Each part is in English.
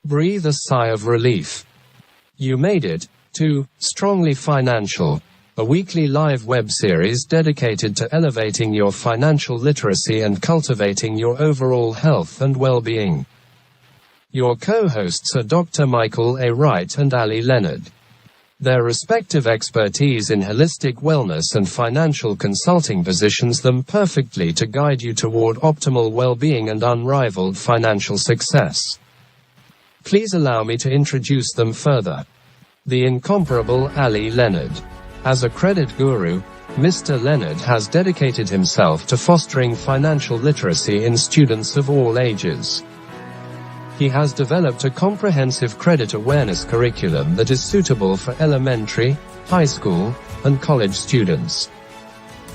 Breathe a sigh of relief. You made it to Strongly Financial, a weekly live web series dedicated to elevating your financial literacy and cultivating your overall health and well-being. Your co-hosts are Dr. Michael A. Wright and Ali Leonard. Their respective expertise in holistic wellness and financial consulting positions them perfectly to guide you toward optimal well-being and unrivaled financial success. Please allow me to introduce them further. The incomparable Ali Leonard. As a credit guru, Mr. Leonard has dedicated himself to fostering financial literacy in students of all ages. He has developed a comprehensive credit awareness curriculum that is suitable for elementary, high school, and college students.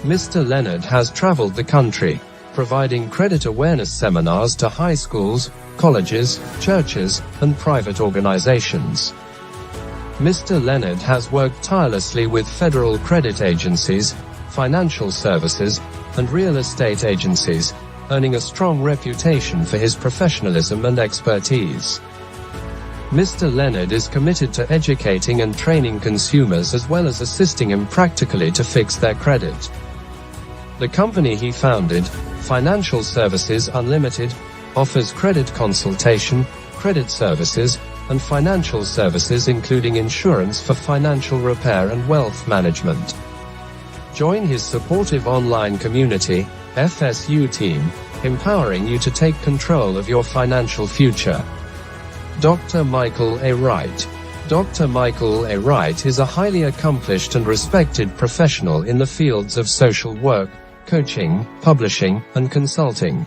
Mr. Leonard has traveled the country, providing credit awareness seminars to high schools, colleges, churches, and private organizations. Mr. Leonard has worked tirelessly with federal credit agencies, financial services, and real estate agencies, earning a strong reputation for his professionalism and expertise. Mr. Leonard is committed to educating and training consumers as well as assisting them practically to fix their credit. The company he founded, Financial Services Unlimited, offers credit consultation, credit services, and financial services including insurance for financial repair and wealth management. Join his supportive online community, FSU team, empowering you to take control of your financial future. Dr. Michael A. Wright. Dr. Michael A. Wright is a highly accomplished and respected professional in the fields of social work, coaching, publishing, and consulting.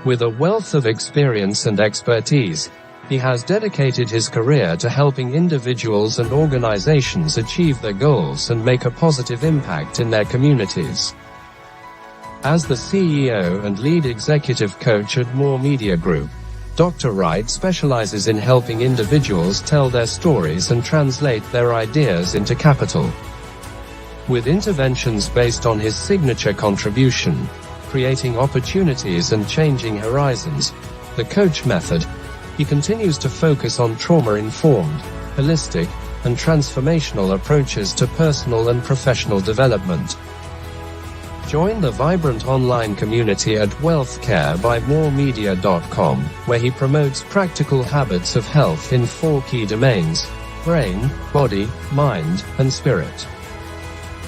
With a wealth of experience and expertise, he has dedicated his career to helping individuals and organizations achieve their goals and make a positive impact in their communities. As the CEO and lead executive coach at More Media Group, Dr. Wright specializes in helping individuals tell their stories and translate their ideas into capital. With interventions based on his signature contribution, creating opportunities and changing horizons, the coach method, he continues to focus on trauma-informed, holistic, and transformational approaches to personal and professional development. Join the vibrant online community at wealthcarebymoremedia.com, where he promotes practical habits of health in 4 key domains: brain, body, mind, and spirit.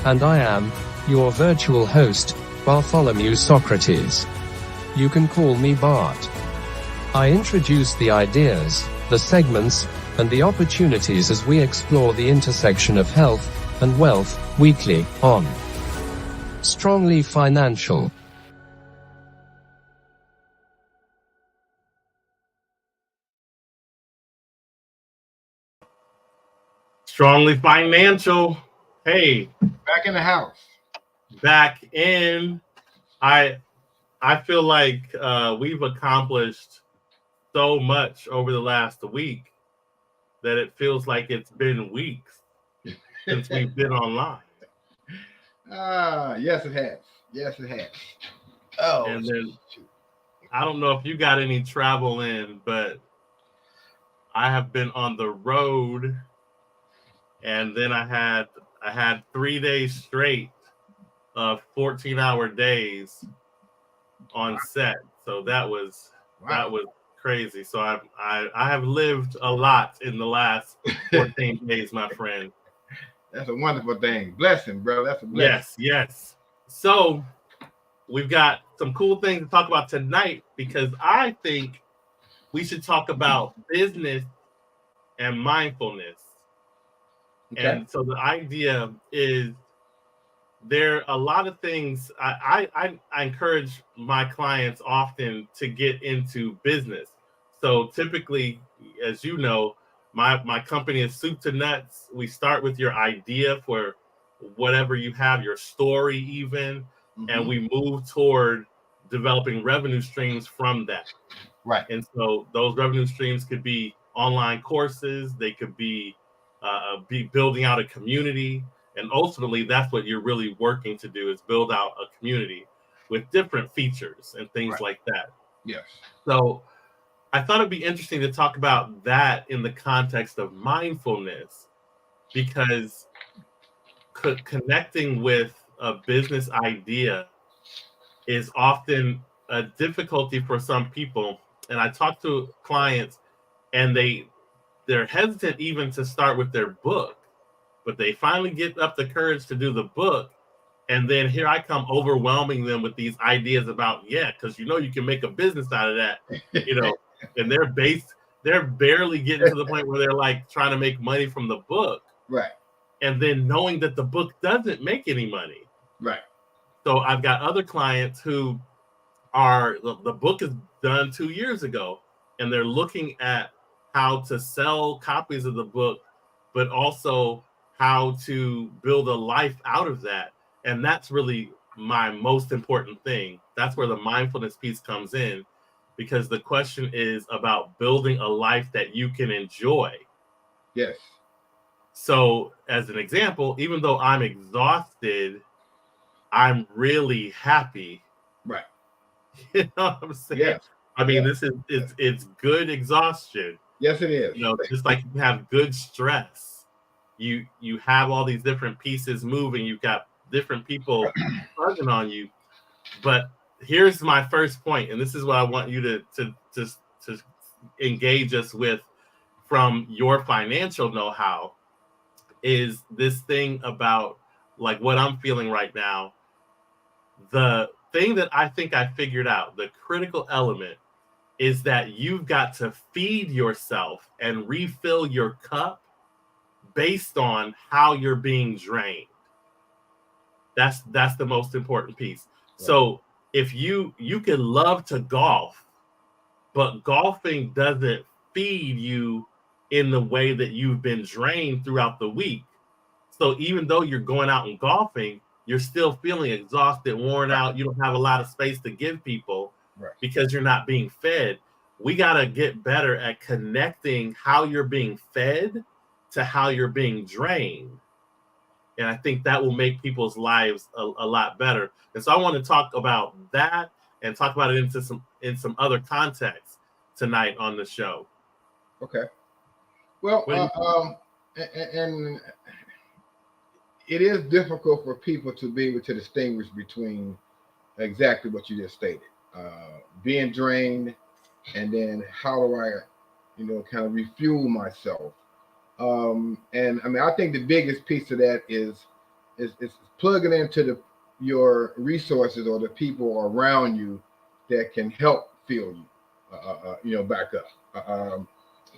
And I am your virtual host, Bartholomew Socrates. You can call me Bart. I introduce the ideas, the segments, and the opportunities as we explore the intersection of health and wealth weekly on Strongly Financial. Strongly Financial. Hey, back in the house. Back in. I feel like we've accomplished so much over the last week that it feels like it's been weeks since we've been online. Yes, it has. Yes, it has. Oh, and then I don't know if you got any travel in, but I have been on the road, and then I had 3 days straight of 14-hour days on set. So that was crazy. So I have lived a lot in the last 14 days, my friend. That's a wonderful thing. Blessing, bro. That's a blessing. Yes. So we've got some cool things to talk about tonight, because I think we should talk about business and mindfulness. Okay. And so the idea is there are a lot of things I encourage my clients often to get into business. So typically, as you know, my company is soup to nuts. We start with your idea for whatever you have, your story even, and we move toward developing revenue streams from that. Right. And so those revenue streams could be online courses. They could be building out a community. And ultimately, that's what you're really working to do, is build out a community with different features and things like that. Yes. So I thought it'd be interesting to talk about that in the context of mindfulness, because connecting with a business idea is often a difficulty for some people. And I talk to clients, and they're hesitant even to start with their book, but they finally get up the courage to do the book. And then here I come overwhelming them with these ideas about, because you can make a business out of that, and they're barely getting to the point where they're like trying to make money from the book. Right. And then knowing that the book doesn't make any money. Right. So I've got other clients who the book is done 2 years ago, and they're looking at how to sell copies of the book, but also how to build a life out of that. And that's really my most important thing. That's where the mindfulness piece comes in, because the question is about building a life that you can enjoy. Yes. So as an example, even though I'm exhausted, I'm really happy. Right. You know what I'm saying? Yes. I mean, it's good exhaustion. Yes, it is. Just like you have good stress. You have all these different pieces moving. You've got different people tugging on you. But here's my first point, and this is what I want you to engage us with from your financial know-how, is this thing about like what I'm feeling right now. The thing that I think I figured out, the critical element, is that you've got to feed yourself and refill your cup based on how you're being drained. That's the most important piece. Right. So if you can love to golf, but golfing doesn't feed you in the way that you've been drained throughout the week. So even though you're going out and golfing, you're still feeling exhausted, worn out. You don't have a lot of space to give people because you're not being fed. We got to get better at connecting how you're being fed to how you're being drained. And I think that will make people's lives a lot better. And so I want to talk about that and talk about it in some other contexts tonight on the show. Okay. Well, and it is difficult for people to be able to distinguish between exactly what you just stated, being drained, and then how do I, kind of refuel myself. And I mean, I think the biggest piece of that is plugging into your resources or the people around you that can help fill you, back up.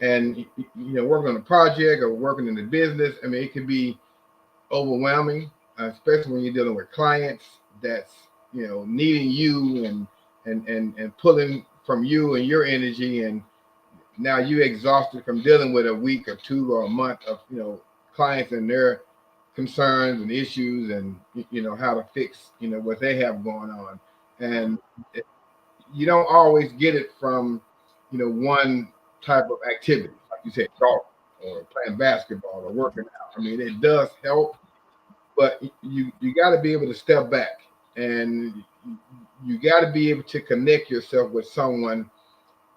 And working on a project or working in the business, I mean, it can be overwhelming, especially when you're dealing with clients that's needing you and pulling from you and your energy, and now you're exhausted from dealing with a week or two or a month of clients and their concerns and issues, and how to fix what they have going on. And you don't always get it from one type of activity, like you said, golf or playing basketball or working out. I mean, it does help, but you got to be able to step back, and you got to be able to connect yourself with someone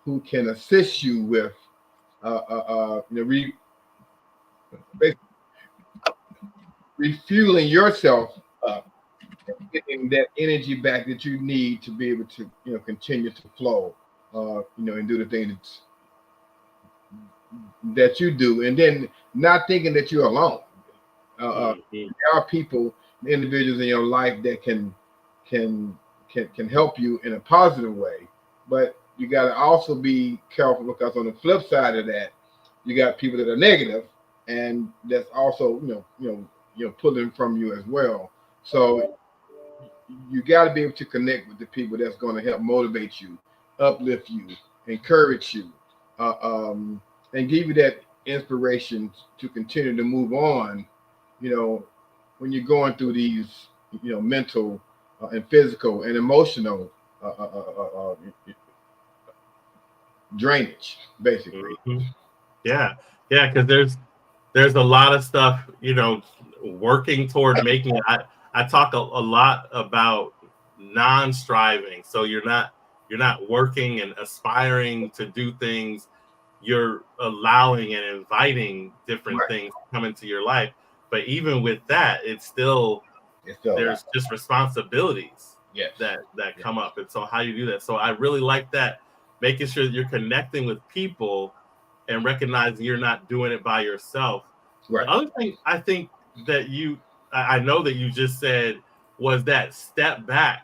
who can assist you with refueling yourself up, getting that energy back that you need to be able to continue to flow, and do the things that you do, and then not thinking that you're alone. There are people, individuals in your life that can help you in a positive way, but you got to also be careful, because on the flip side of that, you got people that are negative, and that's also pulling from you as well. So you got to be able to connect with the people that's going to help motivate you, uplift you, encourage you, and give you that inspiration to continue to move on. When you're going through these, mental and physical and emotional drainage, basically. Mm-hmm. Yeah, because there's a lot of stuff, working toward making. I talk a lot about non-striving, so you're not you're not working and aspiring to do things. You're allowing and inviting different things to come into your life. But even with that, it's still there's just responsibilities that come up. And so how you do that. So I really like that, making sure that you're connecting with people and recognizing you're not doing it by yourself. The other thing I think that I know that you just said was that step back.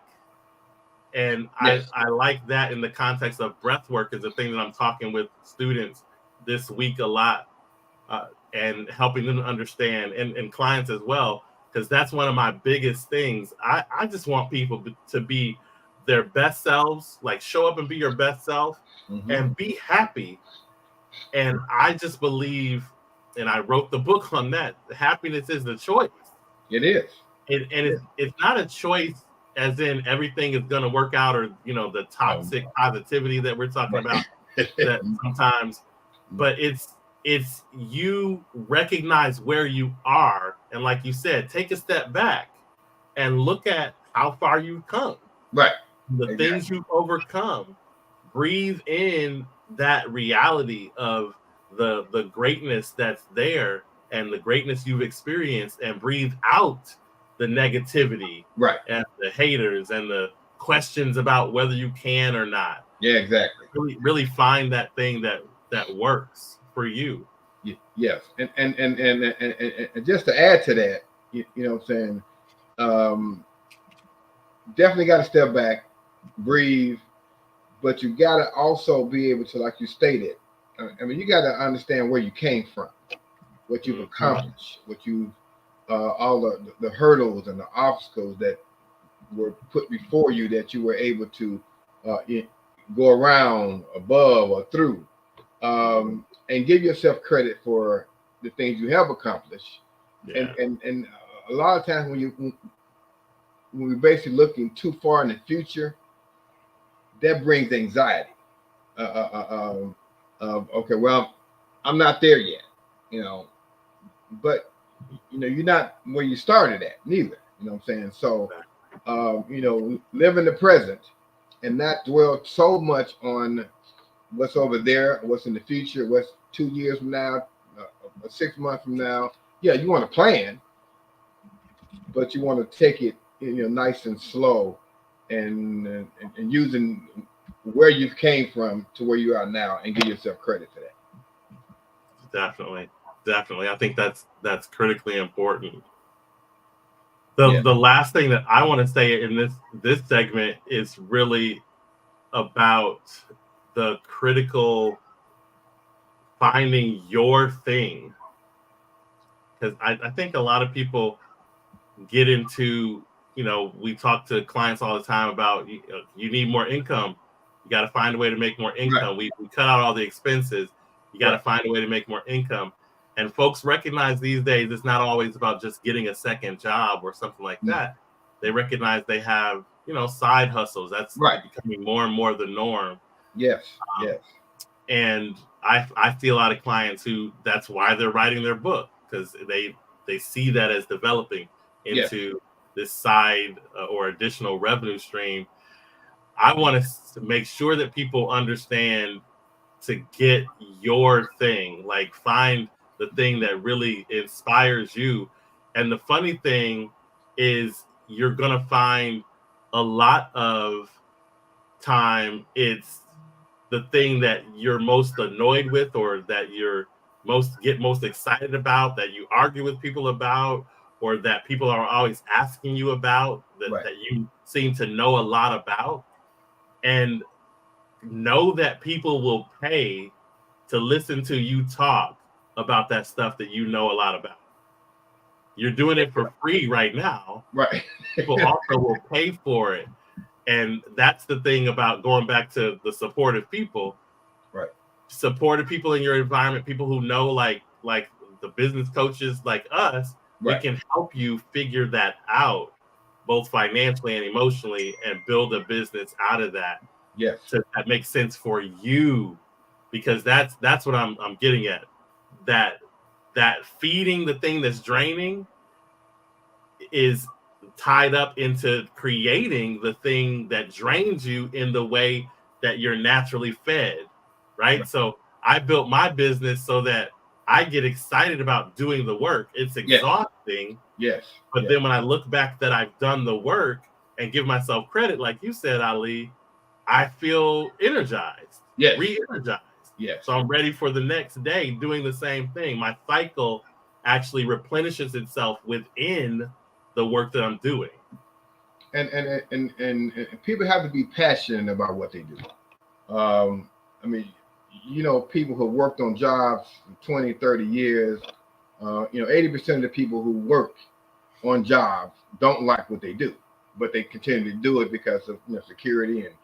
And I like that in the context of breath work, is the thing that I'm talking with students this week a lot, and helping them understand, and clients as well, because that's one of my biggest things. I just want people to be their best selves, like show up and be your best self, and be happy. And I just believe, and I wrote the book on that, happiness is the choice. It is. It's not a choice as in everything is going to work out, or the toxic positivity that we're talking about that sometimes, but it's you recognize where you are, and like you said, take a step back and look at how far you've come, the things you've overcome. Breathe in that reality of the greatness that's there and the greatness you've experienced, and breathe out the negativity, and the haters and the questions about whether you can or not. Exactly. Really find that thing that works for you. Yes, and just to add to that, you know what I'm saying, definitely got to step back, breathe, but you got to also be able to, like you stated, I mean, you got to understand where you came from, what you've accomplished, what you've all the hurdles and the obstacles that were put before you that you were able to go around, above, or through, and give yourself credit for the things you have accomplished. And a lot of times when we're basically looking too far in the future, that brings anxiety. Okay, well, I'm not there yet, but you're not where you started at neither. You know what I'm saying? So, live in the present and not dwell so much on what's over there, what's in the future, what's 2 years from now, 6 months from now. Yeah, you want to plan, but you want to take it, nice and slow, and using where you came from to where you are now, and give yourself credit for that. Definitely. I think that's critically important. The last thing that I want to say in this segment is really about the critical finding your thing, because I think a lot of people get into, we talk to clients all the time about you need more income, you got to find a way to make more income. We cut out all the expenses, you got to find a way to make more income. And folks recognize these days it's not always about just getting a second job or something like that. They recognize they have, side hustles. That's becoming more and more the norm. Yes. And I see a lot of clients who, that's why they're writing their book, because they see that as developing into this side or additional revenue stream. I want to make sure that people understand to get your thing, like find the thing that really inspires you. And the funny thing is, you're going to find a lot of time it's the thing that you're most annoyed with, or that you're most excited about, that you argue with people about, or that people are always asking you about, that you seem to know a lot about. And know that people will pay to listen to you talk about that stuff that you know a lot about. You're doing it for free right now. People also will pay for it. And that's the thing about going back to the supportive people. Supportive people in your environment, people who know, like the business coaches like us, we can help you figure that out, both financially and emotionally, and build a business out of that. So that makes sense for you, because that's what I'm getting at. That feeding the thing that's draining is tied up into creating the thing that drains you in the way that you're naturally fed, right? So I built my business so that I get excited about doing the work. It's exhausting. Yes. But then when I look back that I've done the work and give myself credit, like you said, Ali, I feel energized, re-energized. Yes. So I'm ready for the next day doing the same thing. My cycle actually replenishes itself within the work that I'm doing. And people have to be passionate about what they do. I mean, people who worked on jobs for 20, 30 years, 80% of the people who work on jobs don't like what they do, but they continue to do it because of security and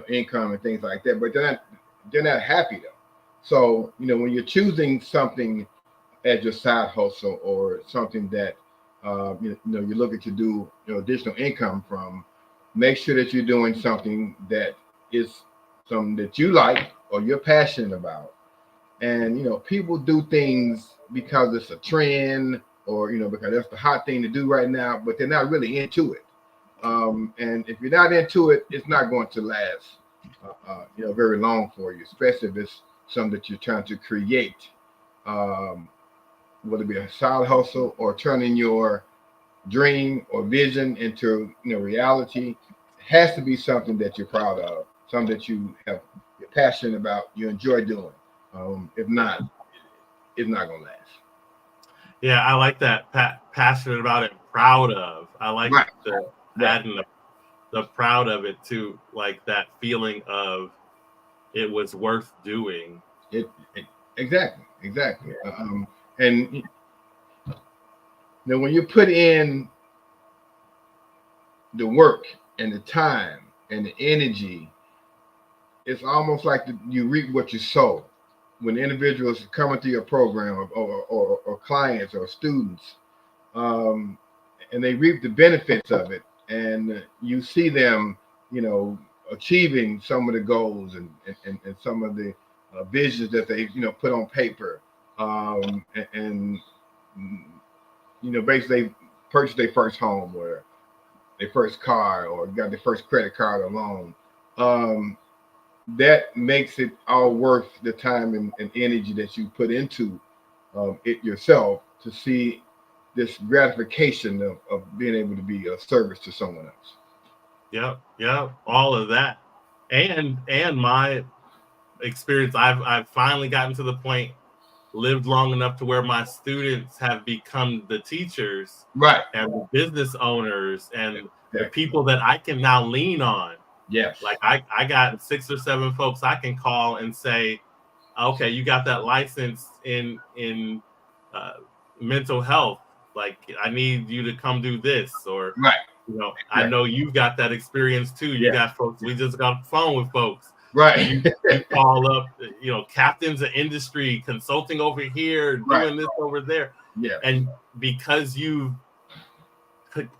income and things like that. But they're not happy though. So when you're choosing something as your side hustle or something that you're looking to do additional income from, make sure that you're doing something that is something that you like or you're passionate about. And people do things because it's a trend or because that's the hot thing to do right now, but they're not really into it. And if you're not into it, it's not going to last very long for you, especially if it's something that you're trying to create, whether it be a side hustle or turning your dream or vision into reality. It has to be something that you're proud of, something that you're passionate about, you enjoy doing. If not, it's not gonna last. Yeah, I like that. Passionate about it, proud of. I like adding the proud of it too, like that feeling of it was worth doing. Exactly. And when you put in the work and the time and the energy, it's almost like you reap what you sow. When individuals coming through your program or clients or students, and they reap the benefits of it, and you see them, achieving some of the goals and some of the visions that they, put on paper, and basically they purchased their first home or their first car or got their first credit card or loan. That makes it all worth the time and energy that you put into it yourself to see this gratification of being able to be a service to someone else. Yep, all of that, and my experience. I've finally gotten to the point, lived long enough to where my students have become the teachers, right, and the business owners and the people that I can now lean on. Yes. Like I got 6 or 7 folks I can call and say, okay, you got that license in mental health. Like I need you to come do this, or I know you've got that experience too. You got folks. We just got on the phone with folks. Right. You call up, captains of industry, consulting over here, doing this over there. Yeah. And because you've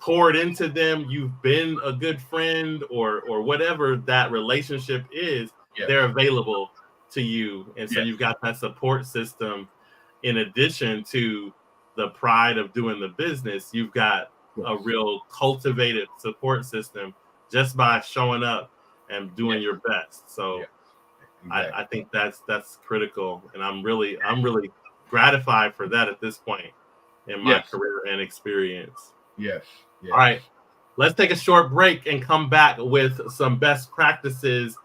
poured into them, you've been a good friend or whatever that relationship is, they're available to you. And so you've got that support system. In addition to the pride of doing the business, you've got a real cultivated support system just by showing up and doing your best. So I think that's critical. And I'm really gratified for that at this point in my career and experience. Yes. All right. Let's take a short break and come back with some best practices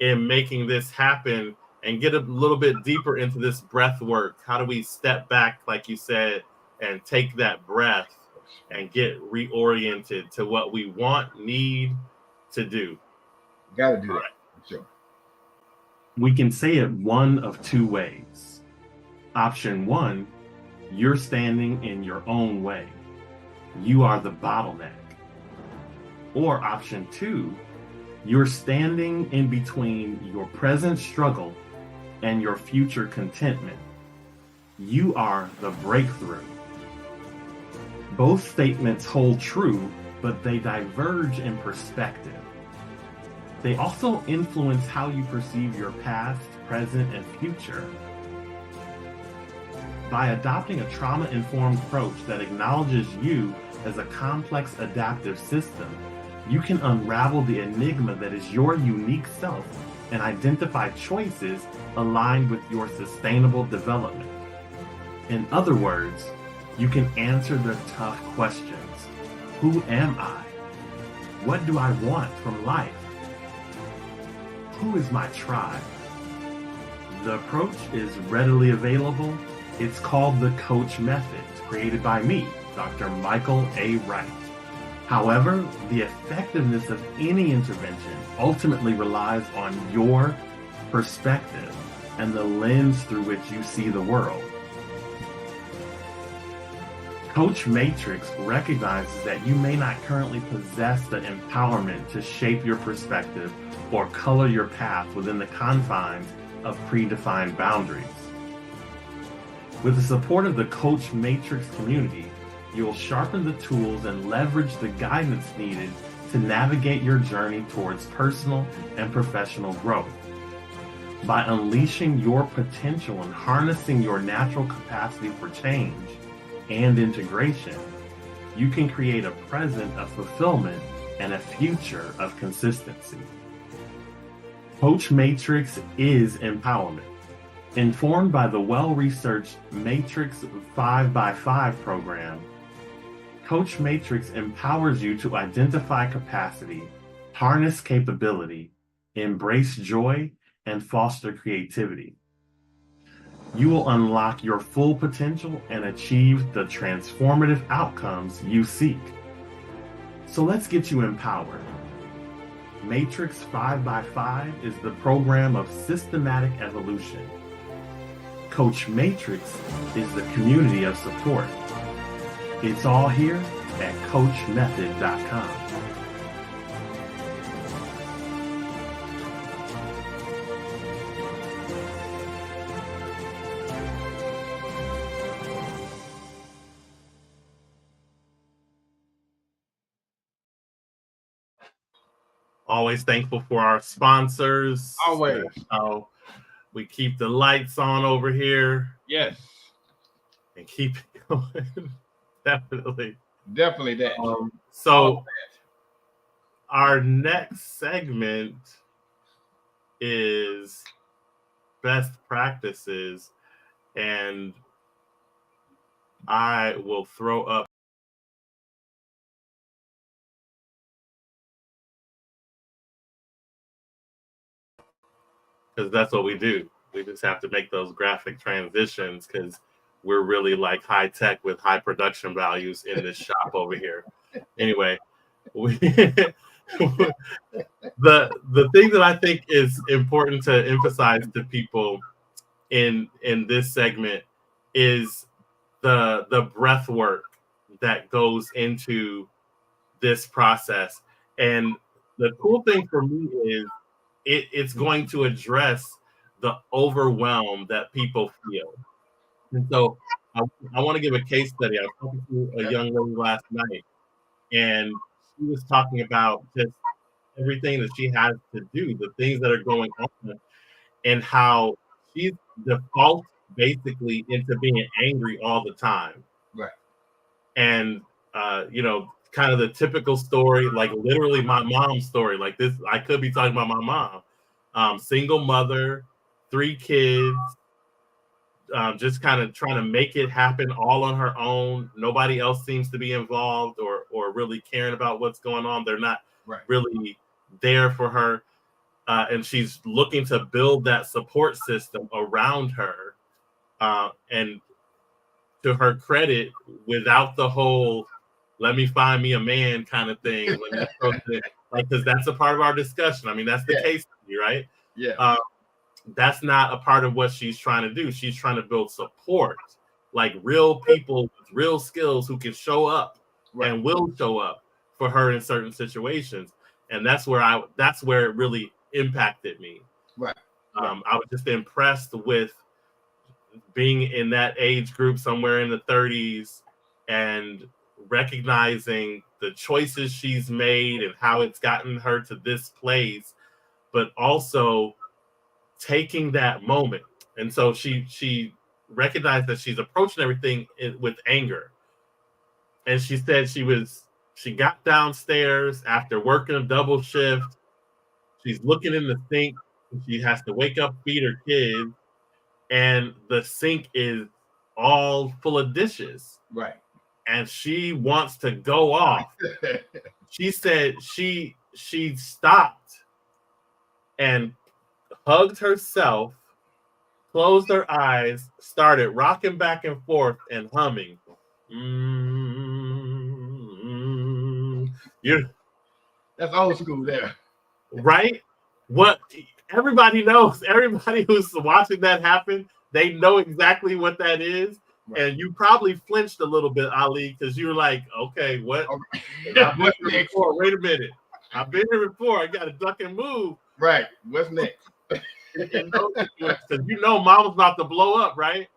in making this happen and get a little bit deeper into this breath work. How do we step back, like you said, and take that breath and get reoriented to what we want, need to do? Got to do that. Sure. We can say it one of 2 ways. Option 1, you're standing in your own way. You are the bottleneck. Or option 2, you're standing in between your present struggle and your future contentment. You are the breakthrough. Both statements hold true, but they diverge in perspective. They also influence how you perceive your past, present, and future. By adopting a trauma-informed approach that acknowledges you as a complex adaptive system, you can unravel the enigma that is your unique self and identify choices aligned with your sustainable development. In other words, you can answer the tough questions. Who am I? What do I want from life? Who is my tribe? The approach is readily available. It's called the Coach Method, created by me, Dr. Michael A. Wright. However, the effectiveness of any intervention ultimately relies on your perspective and the lens through which you see the world. Coach Matrix recognizes that you may not currently possess the empowerment to shape your perspective or color your path within the confines of predefined boundaries. With the support of the Coach Matrix community, you'll sharpen the tools and leverage the guidance needed to navigate your journey towards personal and professional growth. By unleashing your potential and harnessing your natural capacity for change and integration, you can create a present of fulfillment and a future of consistency. Coach Matrix is empowerment. Informed by the well-researched Matrix 5x5 program, Coach Matrix empowers you to identify capacity, harness capability, embrace joy, and foster creativity. You will unlock your full potential and achieve the transformative outcomes you seek. So let's get you empowered. Matrix 5x5 is the program of systematic evolution. Coach Matrix is the community of support. It's all here at coachmethod.com. Always thankful for our sponsors. Always. We keep the lights on over here. Yes. And keep it going. Definitely that. So our next segment is best practices, and I will throw up because that's what we do. We just have to make those graphic transitions because we're really like high tech with high production values in this shop over here. Anyway, the thing that I think is important to emphasize to people in this segment is the breath work that goes into this process. And the cool thing for me is it's going to address the overwhelm that people feel. And so I want to give a case study. I was talking to a young lady last night, and she was talking about just everything that she has to do, the things that are going on, and how she's default basically into being angry all the time. Right. And, kind of the typical story, like literally my mom's story, like this, I could be talking about my mom, single mother, 3 kids, just kind of trying to make it happen all on her own. Nobody else seems to be involved or really caring about what's going on. They're not really there for her. And she's looking to build that support system around her. And to her credit, without the whole, let me find me a man kind of thing. Let me approach it. Like, because that's a part of our discussion. I mean, that's the case, right? Yeah. That's not a part of what she's trying to do. She's trying to build support, like real people with real skills who can show up and will show up for her in certain situations. And that's where it really impacted me. Right. I was just impressed with being in that age group somewhere in the 30s and recognizing the choices she's made and how it's gotten her to this place, but also taking that moment. And so she recognized that she's approaching everything with anger. And she said she got downstairs after working a double shift. She's looking in the sink. She has to wake up, feed her kids, and the sink is all full of dishes. Right. And she wants to go off. She said she stopped and hugged herself, closed her eyes, started rocking back and forth and humming. That's old school there. Right? What everybody knows, everybody who's watching that happen, they know exactly what that is. Right. And you probably flinched a little bit, Ali, because you were like, okay, what? I've been here before. Wait a minute. I've been here before. I got to duck and move. Right. What's next? Because you know mama's about to blow up, right?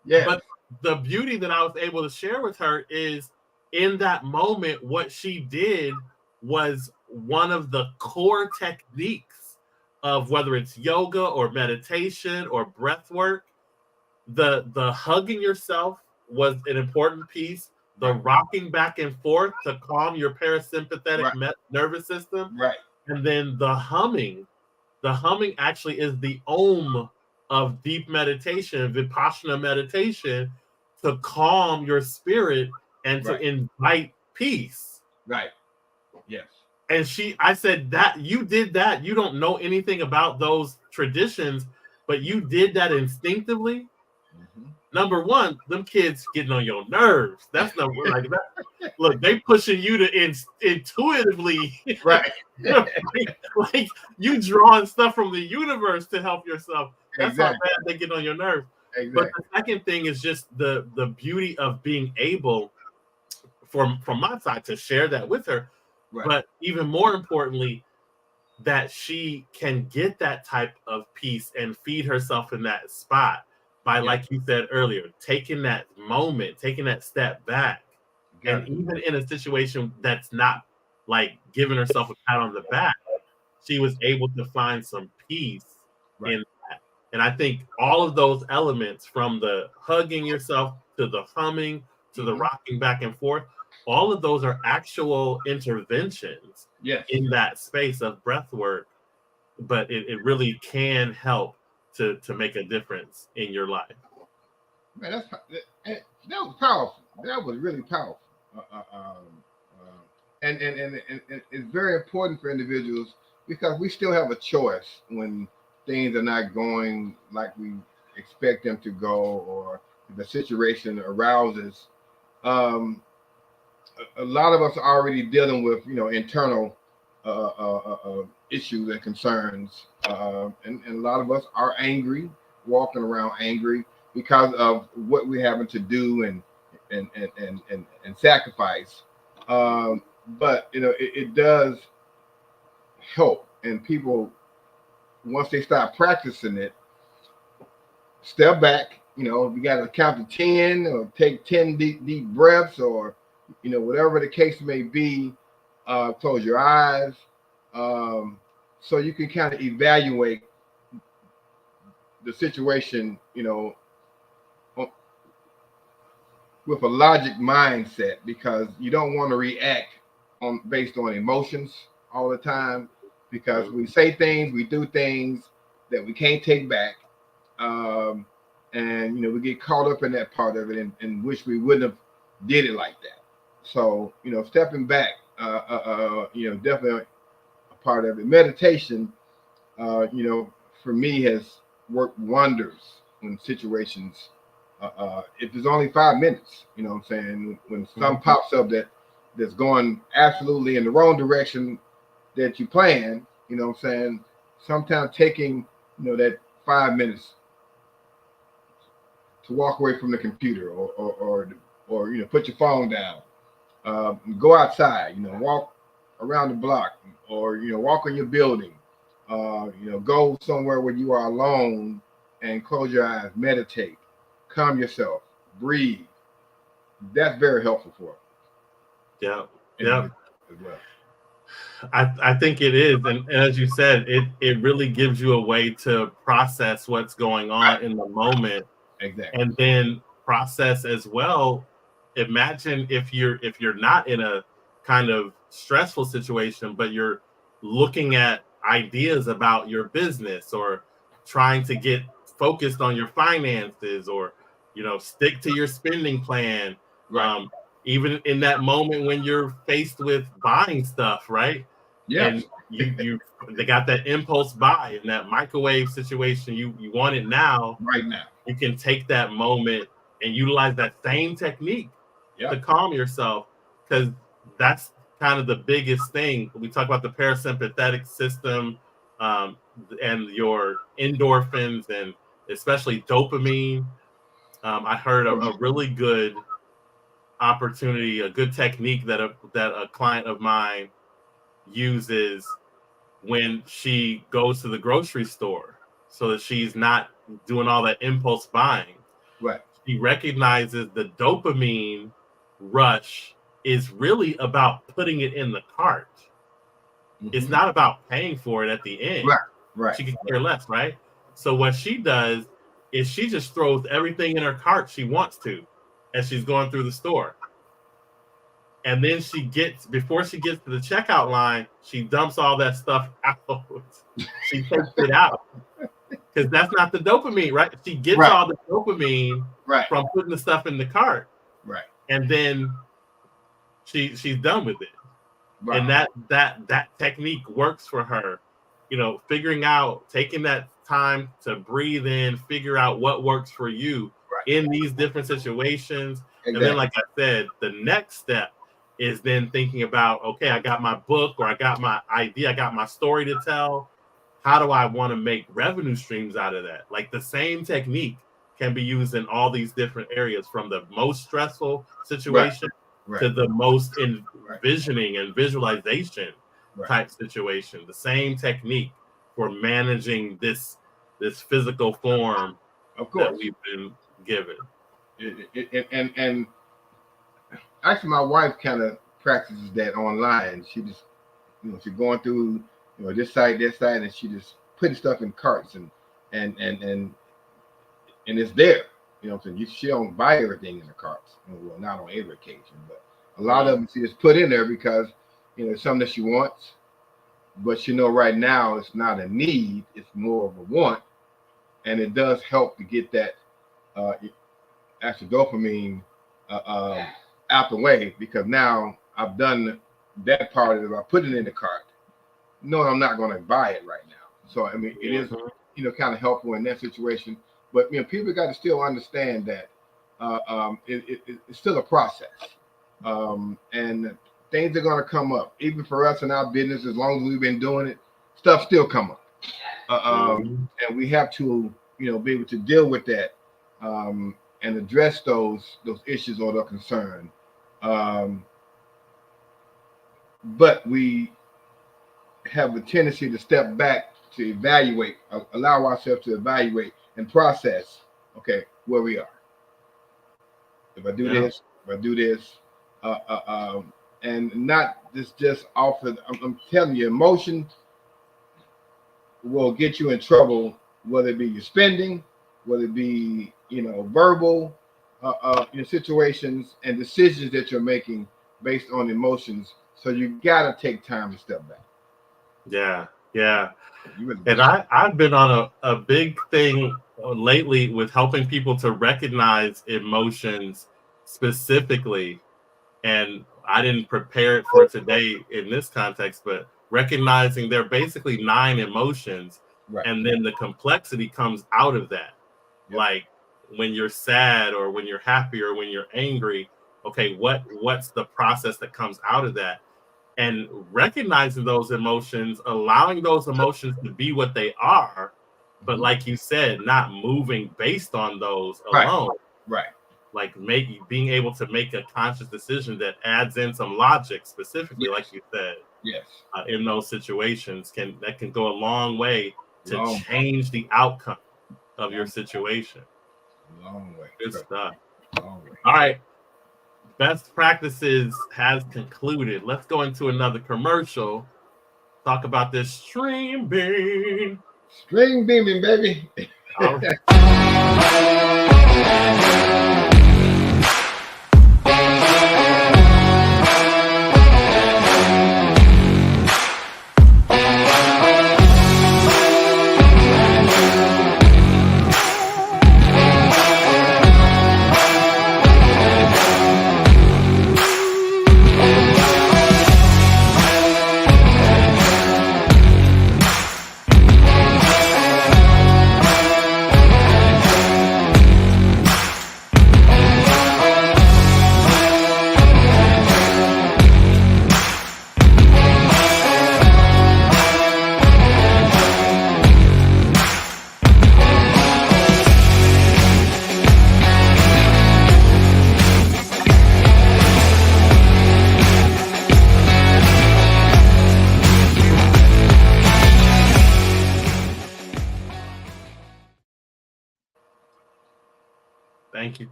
Yeah. But the beauty that I was able to share with her is in that moment, what she did was one of the core techniques of whether it's yoga or meditation or breath work. The hugging yourself was an important piece. The rocking back and forth to calm your parasympathetic nervous system. Right. And then the humming. The humming actually is the om of deep meditation, Vipassana meditation, to calm your spirit and to invite peace. Right. Yes. And I said that you did that. You don't know anything about those traditions, but you did that instinctively. Mm-hmm. Number one, them kids getting on your nerves. That's number like that. Look, they pushing you to intuitively, right? like you drawing stuff from the universe to help yourself. That's exactly. how bad they get on your nerves. Exactly. But the second thing is just the beauty of being able, from my side, to share that with her. Right. But even more importantly, that she can get that type of peace and feed herself in that spot by, like you said earlier, taking that moment, taking that step back. And even in a situation that's not like giving herself a pat on the back, she was able to find some peace in that. And I think all of those elements, from the hugging yourself to the humming to the rocking back and forth, all of those are actual interventions in that space of breath work. But it really can help to make a difference in your life. Man, that was powerful. That was really powerful. And it's very important for individuals, because we still have a choice when things are not going like we expect them to go, or the situation arouses. A lot of us are already dealing with, internal issues and concerns, and a lot of us are angry, walking around angry because of what we're having to do and sacrifice. But it does help, and people, once they start practicing it, step back. You got to count to 10, or take 10 deep breaths, or whatever the case may be. Close your eyes, so you can kind of evaluate the situation, with a logic mindset, because you don't want to react based on emotions all the time, because we say things, we do things that we can't take back, and we get caught up in that part of it, and wish we wouldn't have did it like that. So stepping back, definitely a part of it. Meditation, for me, has worked wonders in situations. If it's only 5 minutes, what I'm saying, when something pops up that's going absolutely in the wrong direction that you plan, what I'm saying, sometimes taking, that 5 minutes to walk away from the computer, or put your phone down, go outside, walk around the block, or walk in your building, go somewhere where you are alone and close your eyes, meditate, calm yourself, breathe. That's very helpful for it. Yeah. As well. I think it is, and as you said, it really gives you a way to process what's going on in the moment. Exactly. And then process as well imagine if you're not in a kind of stressful situation, but you're looking at ideas about your business or trying to get focused on your finances, or stick to your spending plan. Right. Even in that moment when you're faced with buying stuff, right? Yes. And they got that impulse buy in that microwave situation. You want it now. Right now. You can take that moment and utilize that same technique to calm yourself, because that's kind of the biggest thing. We talk about the parasympathetic system, and your endorphins, and especially dopamine. I heard a really good opportunity, a good technique that a client of mine uses when she goes to the grocery store, so that she's not doing all that impulse buying. Right. She recognizes the dopamine rush is really about putting it in the cart. It's not about paying for it at the end. Right. She can care less, right? So what she does is she just throws everything in her cart she wants to as she's going through the store. And then before she gets to the checkout line, she dumps all that stuff out. She takes it out, because that's not the dopamine, right? She gets all the dopamine from putting the stuff in the cart. Right. And then she's done with it. Right. And that technique works for her. Figuring out, taking that time to breathe in, figure out what works for you in these different situations. Exactly. And then, like I said, the next step is then thinking about, okay, I got my book, or I got my idea, I got my story to tell. How do I want to make revenue streams out of that? Like, the same technique can be used in all these different areas, from the most stressful situation to the most envisioning and visualization type situation. The same technique for managing this physical form that we've been given. And actually, my wife kind of practices that online. She just, she's going through, this side, and she just putting stuff in carts and it's there. So she don't buy everything in the carts. Well, not on every occasion, but a lot of them she just put in there because it's something that she wants, but right now it's not a need; it's more of a want, and it does help to get that actual dopamine out the way, because now I've done that part of it. I put it in the cart. No, I'm not going to buy it right now. So it is kind of helpful in that situation. But people got to still understand that it's still a process, and things are going to come up. Even for us in our business, as long as we've been doing it, stuff still come up, and we have to be able to deal with that and address those issues or the concern. But we have a tendency to step back to evaluate, allow ourselves to evaluate and process, okay, where we are. If I do this, and not just offer. I'm telling you, emotion will get you in trouble, whether it be your spending, whether it be verbal situations and decisions that you're making based on emotions. So you gotta take time to step back. Yeah. And I've been on a big thing lately with helping people to recognize emotions specifically. And I didn't prepare it for today in this context, but recognizing there are basically 9 emotions, and then the complexity comes out of that. Yep. Like when you're sad, or when you're happy, or when you're angry, okay, what's the process that comes out of that? And recognizing those emotions, allowing those emotions to be what they are, but like you said, not moving based on those alone. Right. Like being able to make a conscious decision that adds in some logic, specifically, like you said, in those situations, can go a long way to change the outcome of your situation. Long way. Good stuff. Long way. All right. Best practices has concluded. Let's go into another commercial. Talk about this string bean. String beaming, baby. All right.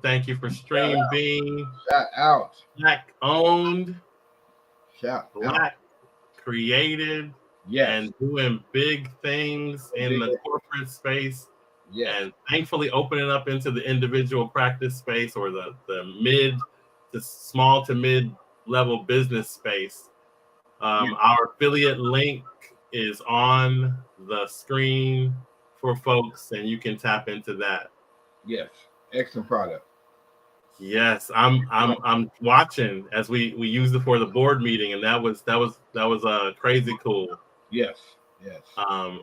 Thank you for Stream being Shout out. Black owned, Shout out. Black created, Yes. and doing big things in the corporate space. Yes. And thankfully opening up into the individual practice space or the mid to small to mid level business space. Our affiliate link is on the screen for folks, and you can tap into that. Yes, excellent product. Yes, I'm watching as we used it for the board meeting, and that was crazy cool. Yes.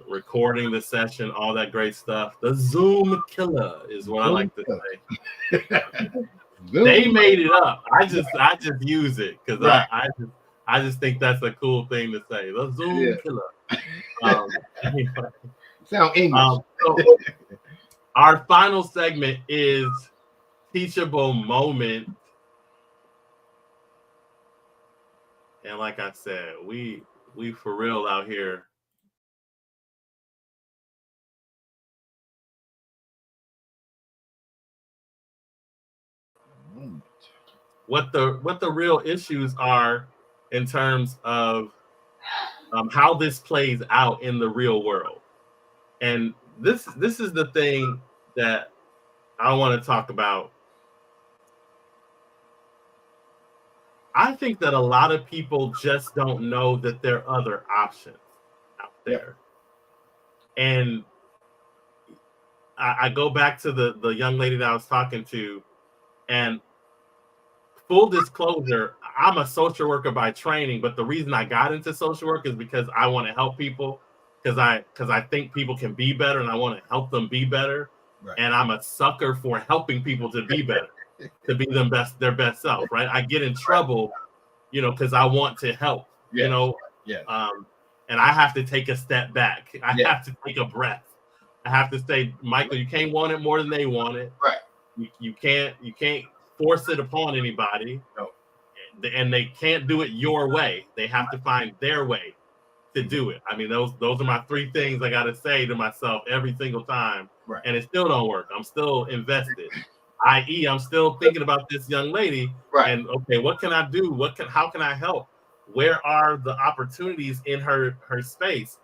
Recording the session, all that great stuff. The Zoom killer is what I like to say. They made it up. I just use it because I just think that's a cool thing to say. The Zoom killer. Sound English. So our final segment is teachable moment. And like I said, we for real out here. What the real issues are in terms of how this plays out in the real world. And this is the thing that I want to talk about. I think that a lot of people just don't know that there are other options out there. And I go back to the young lady that I was talking to, and full disclosure, I'm a social worker by training, but the reason I got into social work is because I want to help people, because I think people can be better and I want to help them be better. Right. And I'm a sucker for helping people to be better, to be their best self, right? I get in trouble, because I want to help, and I have to take a step back. I have to take a breath. I have to say, Michael, you can't want it more than they want it. Right. You can't force it upon anybody. No. And they can't do it your way. They have to find their way to do it. I mean, those are my three things I got to say to myself every single time. Right. And it still don't work. I'm still invested. i.e., I'm still thinking about this young lady. Right. And okay, what can I do? How can I help? Where are the opportunities in her space?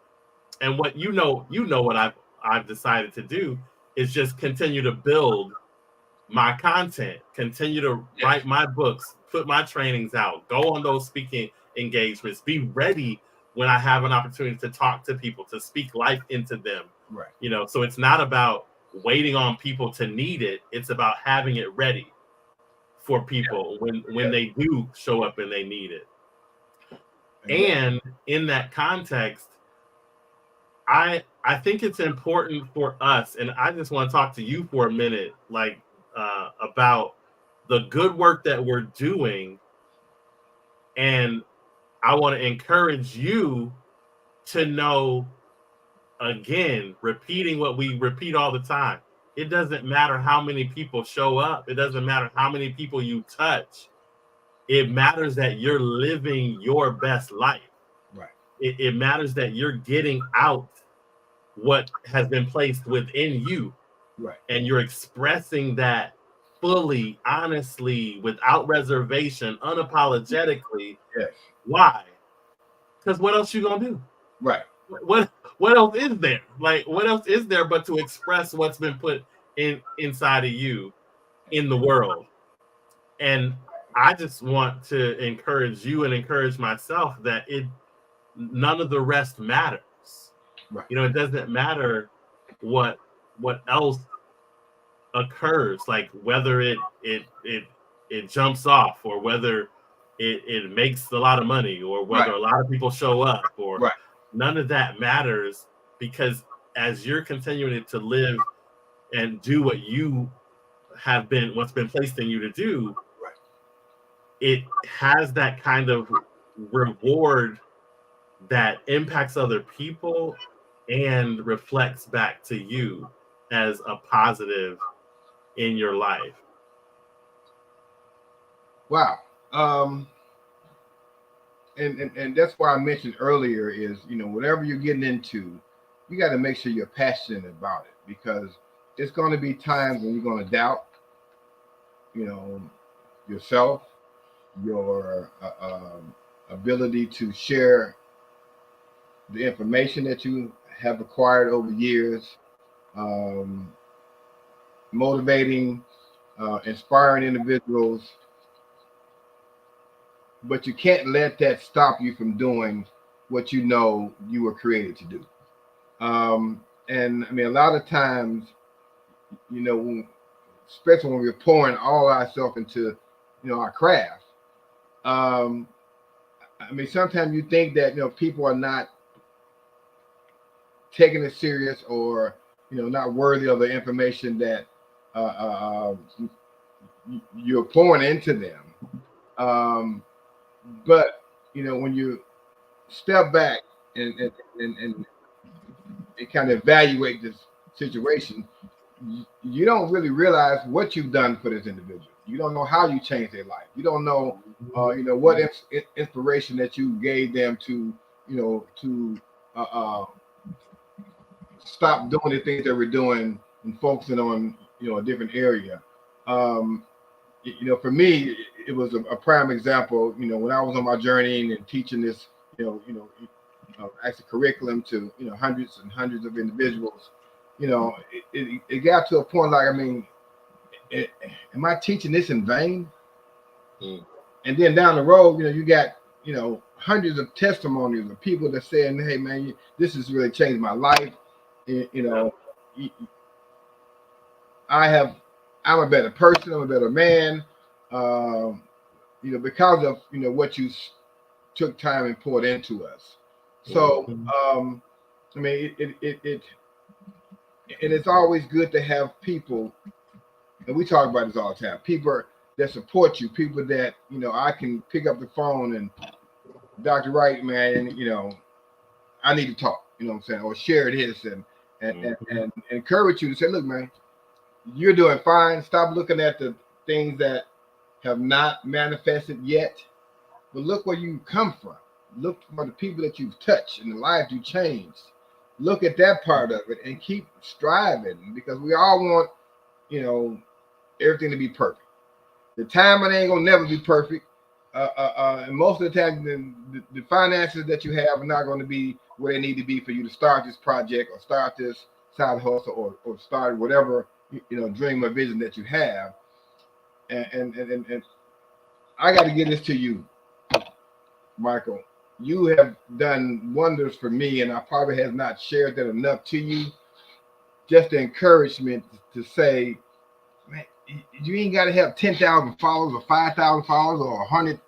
And what what I've decided to do is just continue to build my content, continue to write my books, put my trainings out, go on those speaking engagements, be ready when I have an opportunity to talk to people, to speak life into them. Right. So it's not about waiting on people to need it. It's about having it ready for people when they do show up and they need it. And in that context, I think it's important for us, and I just want to talk to you for a minute, about the good work that we're doing. And I want to encourage you to know, again, repeating what we repeat all the time. It doesn't matter how many people show up. It doesn't matter how many people you touch. It matters that you're living your best life. Right. It matters that you're getting out what has been placed within you. Right. And you're expressing that fully, honestly, without reservation, unapologetically. Yes. Why? Because what else you gonna do? Right. What else is there? What else is there but to express what's been put inside of you in the world? And I just want to encourage you and encourage myself that none of the rest matters. Right. It doesn't matter what else occurs, like whether it jumps off, or whether it makes a lot of money, or whether a lot of people show up, or none of that matters, because as you're continuing to live and do what you have been, what's been placed in you to do, it has that kind of reward that impacts other people and reflects back to you as a positive in your life. Wow. And that's why I mentioned earlier is, whatever you're getting into, you got to make sure you're passionate about it, because it's going to be times when you're going to doubt. yourself, your ability to share the information that you have acquired over years, um, motivating, inspiring individuals, but you can't let that stop you from doing what you were created to do. And I mean, a lot of times, especially when we're pouring all ourselves into, our craft. Um, I mean, sometimes you think that people are not taking it serious, or not worthy of the information that you're pouring into them. Um, but when you step back and kind of evaluate this situation, you don't really realize what you've done for this individual. You don't know how you changed their life. You don't know, what inspiration that you gave them to, to uh, uh, stop doing the things that we're doing and focusing on, a different area. Um, for me, it was a prime example. When I was on my journey and teaching this, as a curriculum to hundreds and hundreds of individuals, it got to a point like, I mean, am I teaching this in vain? Mm. And then down the road, you got hundreds of testimonies of people that saying, "Hey, man, this has really changed my life." I'm a better person. I'm a better man. Because of what you took time and poured into us. So, I mean, and it's always good to have people, and we talk about this all the time. People that support you, people that I can pick up the phone and, Dr. Wright, man, I need to talk. You know what I'm saying, or share this and encourage you to say, look, man, you're doing fine. Stop looking at the things that have not manifested yet, but look where you come from. Look for the people that you've touched and the lives you changed. Look at that part of it and keep striving, because we all want, everything to be perfect. The timing ain't gonna never be perfect. And most of the time, the finances that you have are not going to be where they need to be for you to start this project or start this side hustle or start whatever dream or vision that you have. And I got to give this to you, Michael. You have done wonders for me, and I probably have not shared that enough to you. Just the encouragement to say, man, you ain't got to have 10,000 followers or 5,000 followers or 100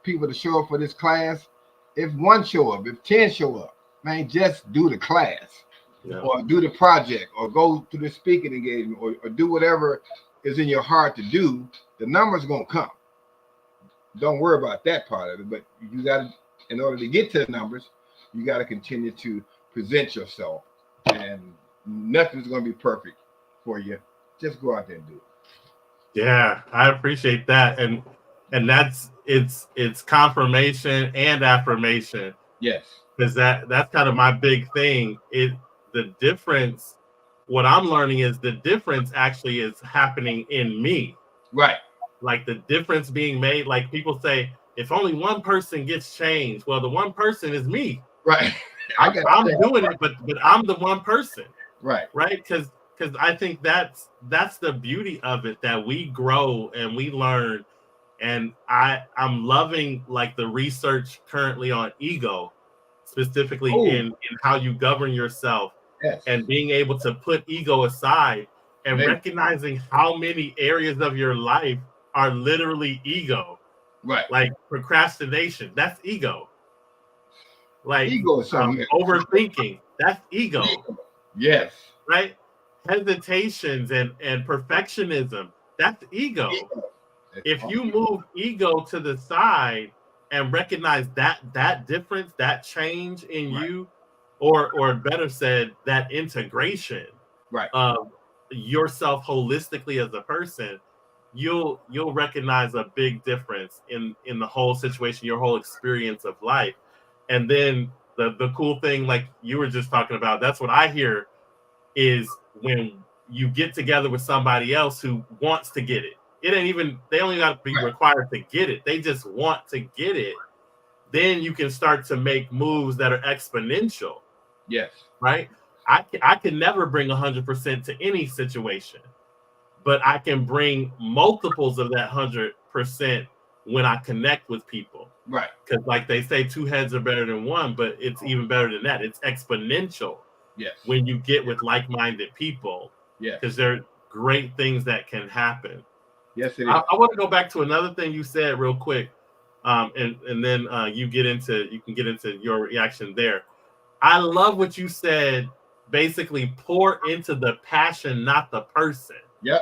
people to show up for this class. If one show up, if 10 show up, man, just do the class, or do the project, or go to the speaking engagement, or do whatever is in your heart to do. The numbers are going to come. Don't worry about that part of it, but you got to, in order to get to the numbers, you got to continue to present yourself, and nothing's going to be perfect for you. Just go out there and do it. Yeah, I appreciate that. And that's it's confirmation and affirmation. Yes. Because that's kind of my big thing. The difference, what I'm learning is the difference actually is happening in me. Right. Like the difference being made, like people say, if only one person gets changed, well, the one person is me. Right. I'm doing it, but I'm the one person. Right. Right. Because I think that's the beauty of it, that we grow and we learn. And I'm loving like the research currently on ego, specifically in how you govern yourself. Yes. And being able to put ego aside and recognizing how many areas of your life are literally ego. Right. Like procrastination, that's ego. Like ego is something overthinking, that's ego. Yes. Right? Hesitations and perfectionism, that's ego. If you move ego to the side and recognize that difference, that change in you, or better said, that integration of yourself holistically as a person, you'll recognize a big difference in the whole situation, your whole experience of life. And then the cool thing, like you were just talking about, that's what I hear, is when you get together with somebody else who wants to get it. it ain't even, they only got to be required to get it. They just want to get it. Then you can start to make moves that are exponential. Yes. Right. I can never bring 100% to any situation, but I can bring multiples of that 100% when I connect with people. Right. Because like they say, 2 heads are better than 1, but it's even better than that. It's exponential. Yes. When you get with like-minded people. Yes. Because there are great things that can happen. Yes, it is. I want to go back to another thing you said real quick. And then you can get into your reaction there. I love what you said. Basically, pour into the passion, not the person. Yep.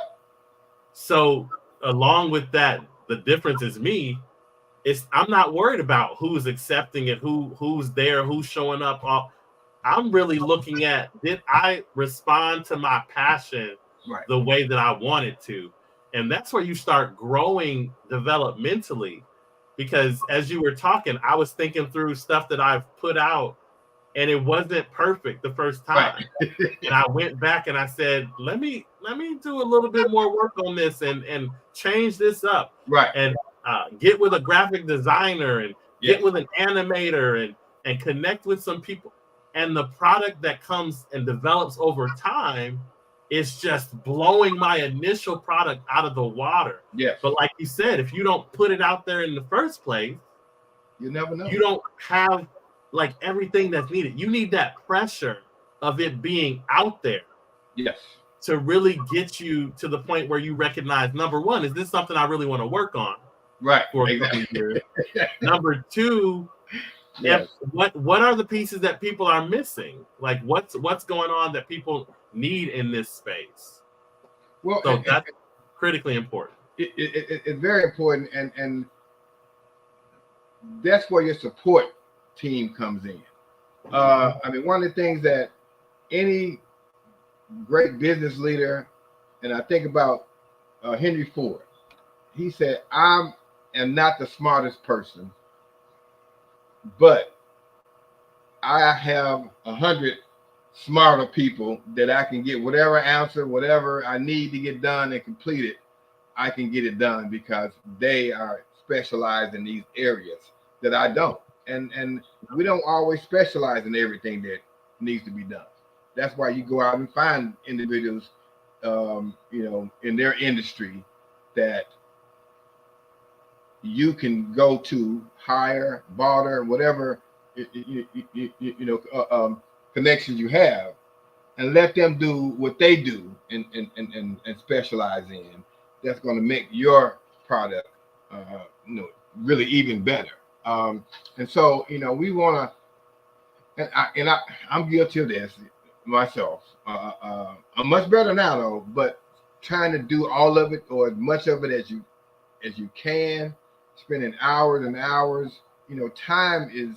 So along with that, the difference is me. I'm not worried about who's accepting it, who's there, who's showing up. I'm really looking at, did I respond to my passion the way that I wanted to? And that's where you start growing developmentally. Because as you were talking, I was thinking through stuff that I've put out, and it wasn't perfect the first time. And I went back and I said, let me do a little bit more work on this and change this up. Right. And get with a graphic designer and get with an animator and connect with some people. And the product that comes and develops over time is just blowing my initial product out of the water. Yes. But like you said, if you don't put it out there in the first place, you never know. You don't have like everything that's needed. You need that pressure of it being out there. Yes. To really get you to the point where you recognize, number one, is this something I really want to work on? Right. For a couple of years. Number two, what are the pieces that people are missing? Like what's going on that people need in this space? Well, so that's critically important. It's very important, and that's where your support team comes in. I mean, one of the things that any great business leader, and I think about Henry Ford, he said, I am not the smartest person, but I have 100 smarter people that I can get whatever answer, whatever I need to get done and complete it, I can get it done because they are specialized in these areas that I don't. And we don't always specialize in everything that needs to be done. That's why you go out and find individuals, in their industry that you can go to, hire, barter, whatever connections you have, and let them do what they do and specialize in. That's going to make your product, really even better. And so, we want to, and I'm guilty of this myself. I'm much better now though, but trying to do all of it or as much of it as you can, spending hours and hours. Time is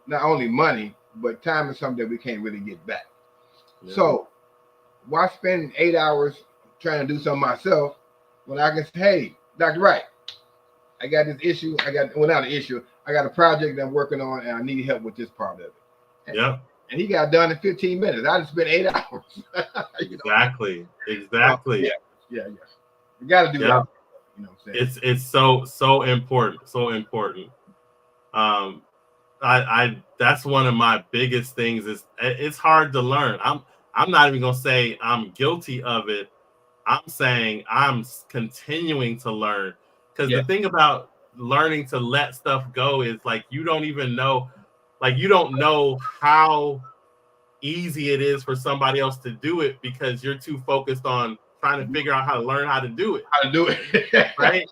not only money, but time is something that we can't really get back. Yeah. So why spend 8 hours trying to do something myself when I can say, hey, Dr. Wright, I got this issue. Not an issue. I got a project that I'm working on and I need help with this part of it. And he got done in 15 minutes. I just spent 8 hours. Exactly. Yeah. You got to do that. You know what I'm saying? It's so important. So important. I that's one of my biggest things is it's hard to learn. I'm not even gonna say I'm guilty of it. I'm saying I'm continuing to learn, because the thing about learning to let stuff go is like you don't know how easy it is for somebody else to do it because you're too focused on trying to figure out how to learn how to do it. Right?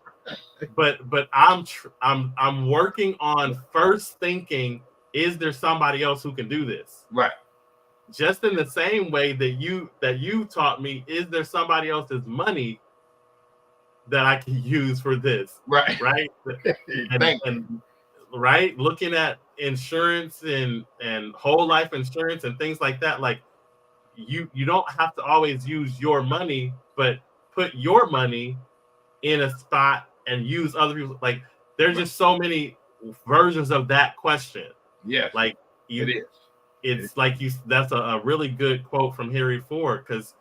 But I'm working on first thinking, is there somebody else who can do this? Right. Just in the same way that you taught me, is there somebody else's money that I can use for this? Right. Right. and right, looking at insurance and whole life insurance and things like that, like you don't have to always use your money, but put your money in a spot and use other people. Like there's just so many versions of that question. Yes, like it is. It's like that's a really good quote from Henry Ford, because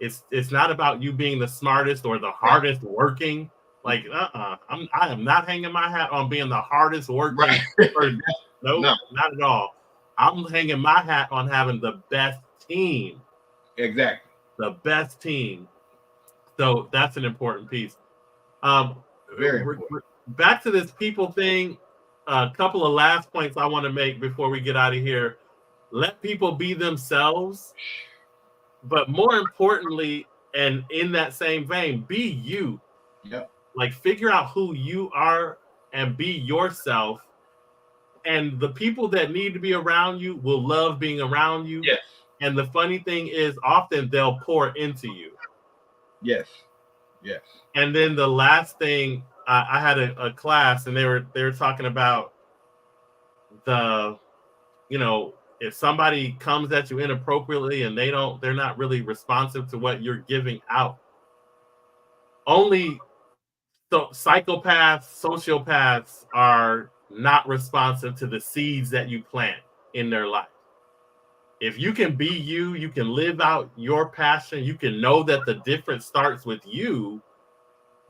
It's not about you being the smartest or the hardest working. Like, I am not hanging my hat on being the hardest working person. Nope, no, not at all. I'm hanging my hat on having the best team. Exactly. The best team. So that's an important piece. Very important. Back to this people thing. A couple of last points I want to make before we get out of here. Let people be themselves. But more importantly, and in that same vein, be you. Yep. Like, figure out who you are and be yourself. And the people that need to be around you will love being around you. Yes. And the funny thing is, often they'll pour into you. Yes. Yes. And then the last thing, I had a class, and they were talking about if somebody comes at you inappropriately and they're not really responsive to what you're giving out. Only psychopaths, sociopaths are not responsive to the seeds that you plant in their life. If you can be you, you can live out your passion, you can know that the difference starts with you,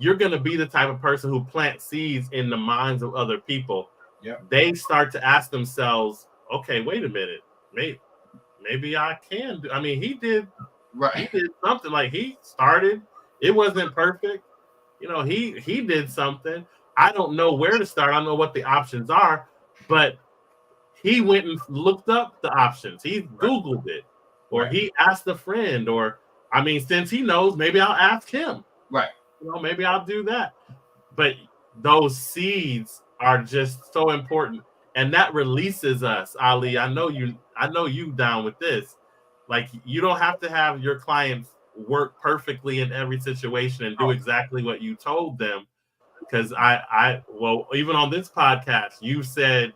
you're going to be the type of person who plants seeds in the minds of other people. Yep. They start to ask themselves, okay, wait a minute, maybe I can do. I mean, he did something. Like, he started, it wasn't perfect. He did something. I don't know where to start. I don't know what the options are, but he went and looked up the options. He Googled it, or he asked a friend, or, I mean, since he knows, maybe I'll ask him. Right. Maybe I'll do that. But those seeds are just so important. And that releases us, Ali. I know you down with this. Like, you don't have to have your clients work perfectly in every situation and do exactly what you told them. Because even on this podcast, you said,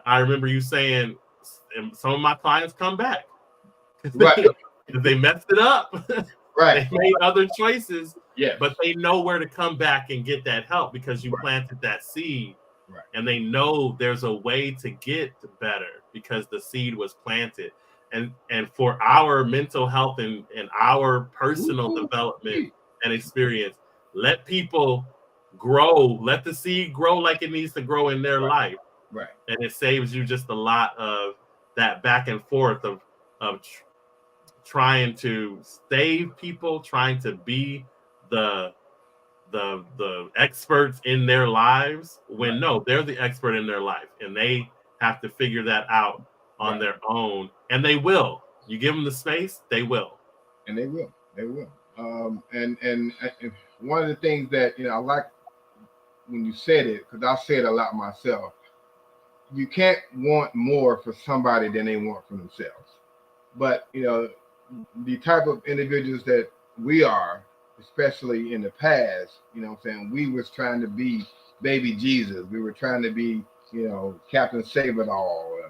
I remember you saying, some of my clients come back. Right. They messed it up. Right. They made other choices. Yeah. But they know where to come back and get that help because you planted that seed. Right. And they know there's a way to get better because the seed was planted. And for our mental health and our personal development and experience, let people grow. Let the seed grow like it needs to grow in their life. Right. And it saves you just a lot of that back and forth of trying to save people, trying to be the experts in their lives when no, they're the expert in their life, and they have to figure that out on their own, and they will. You give them the space, they will. And they will. And one of the things that I like when you said it, because I say it a lot myself, you can't want more for somebody than they want for themselves. But the type of individuals that we are, especially in the past, we was trying to be baby Jesus. We were trying to be, Captain Save It All.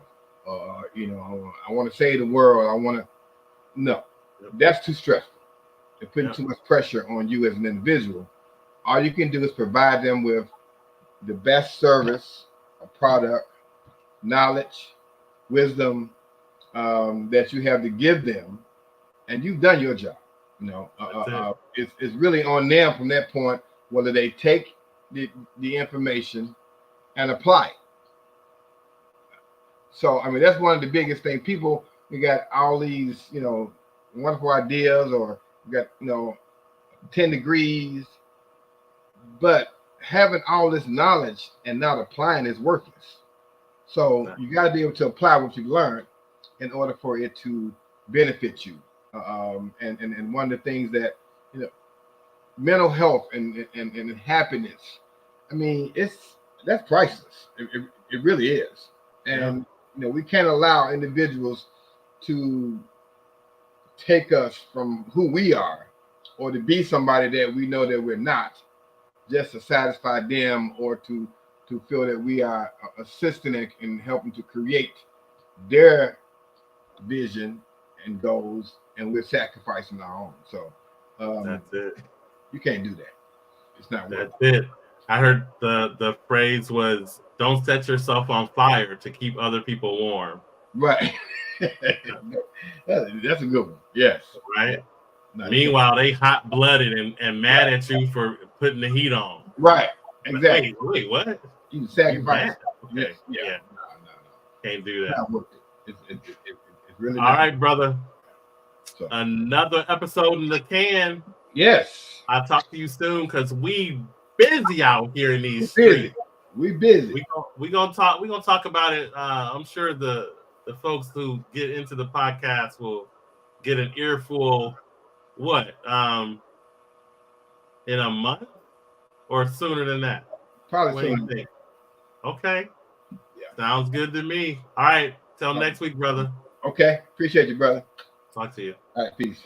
I want to save the world. No, that's too stressful. It's putting too much pressure on you as an individual. All you can do is provide them with the best service, a product, knowledge, wisdom that you have to give them, and you've done your job. It's really on them from that point, whether they take the information and apply it. So, I mean, that's one of the biggest things. People, we got all these, wonderful ideas, or we got, 10 degrees, but having all this knowledge and not applying is worthless. So you got to be able to apply what you learned in order for it to benefit you. And one of the things that, mental health and happiness, I mean, that's priceless. It really is. And, we can't allow individuals to take us from who we are, or to be somebody that we know that we're not, just to satisfy them, or to feel that we are assisting in helping to create their vision and goals, and we're sacrificing our own. So that's it. You can't do that. It's not worth it. That's it. I heard the phrase was, don't set yourself on fire to keep other people warm. Right. That's a good one. Yes. Right. Meanwhile, they hot blooded and mad at you for putting the heat on. Right. Exactly. Wait, what? You sacrifice. Okay. Yeah. No. Can't do that. Not worth it. It's really all right, brother. So. Another episode in the can. Yes. I'll talk to you soon because we busy out here in these streets. We busy. We gonna talk about it. I'm sure the folks who get into the podcast will get an earful. What? In a month or sooner than that? Probably sooner. Think? Okay. Yeah. Sounds good to me. All right. Till next week, brother. Okay. Appreciate you, brother. Talk to you. All right. Peace.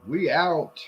We out.